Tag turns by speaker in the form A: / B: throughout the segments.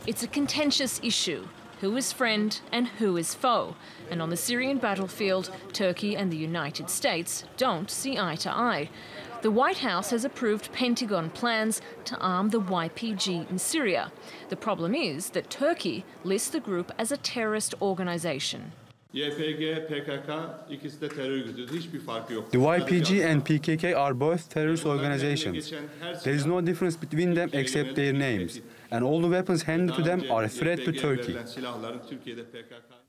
A: It's a contentious issue. Who is friend and who is foe? And on the Syrian battlefield, Turkey and the United States don't see eye to eye. The White House has approved Pentagon plans to arm the YPG in Syria. The problem is that Turkey lists the group as a terrorist organization.
B: YPG, PKK ikisi de terör örgütüdür. Hiçbir farkı yok.
C: The YPG and PKK are both terrorist organizations. There is no difference between them except their names. And all the weapons handed to them are a threat to Turkey.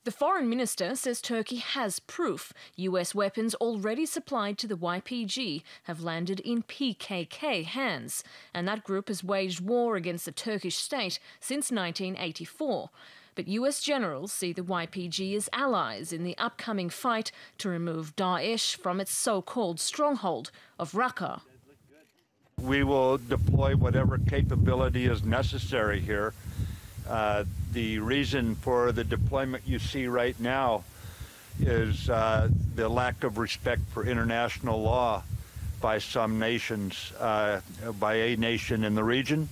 A: The foreign minister says Turkey has proof. US weapons already supplied to the YPG have landed in PKK hands. And that group has waged war against the Turkish state since 1984. But US generals see the YPG as allies in the upcoming fight to remove Daesh from its so-called stronghold of Raqqa.
D: We will deploy whatever capability is necessary here. The reason for the deployment you see right now is the lack of respect for international law by some nations, by a nation in the region.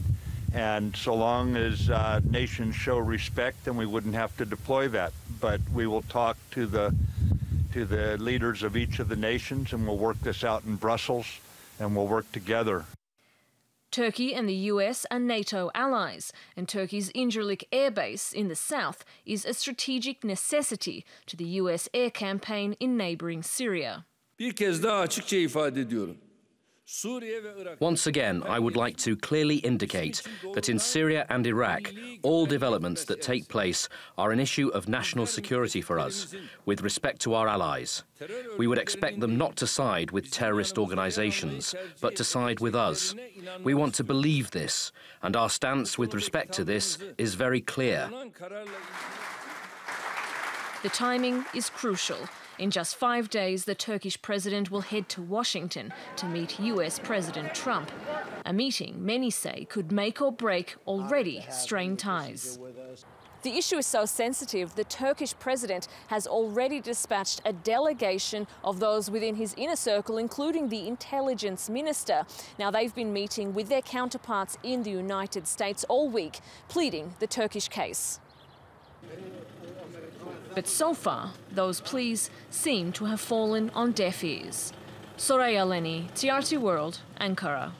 D: And so long as nations show respect, then we wouldn't have to deploy that. But we will talk to the leaders of each of the nations, and we'll work this out in Brussels, and we'll work together.
A: Turkey and the US are NATO allies, and Turkey's Incirlik air base in the south is a strategic necessity to the US air campaign in neighbouring Syria.
E: Bir kez daha açıkça ifade ediyorum.
F: Once again, I would like to clearly indicate that in Syria and Iraq, all developments that take place are an issue of national security for us, with respect to our allies. We would expect them not to side with terrorist organizations, but to side with us. We want to believe this, and our stance with respect to this is very clear.
A: The timing is crucial. In just 5 days, the Turkish president will head to Washington to meet US President Trump, a meeting many say could make or break already strained ties. The issue is so sensitive, the Turkish president has already dispatched a delegation of those within his inner circle, including the intelligence minister. Now, they've been meeting with their counterparts in the United States all week, pleading the Turkish case. But so far, those pleas seem to have fallen on deaf ears. Soraya, Lennie, TRT World, Ankara.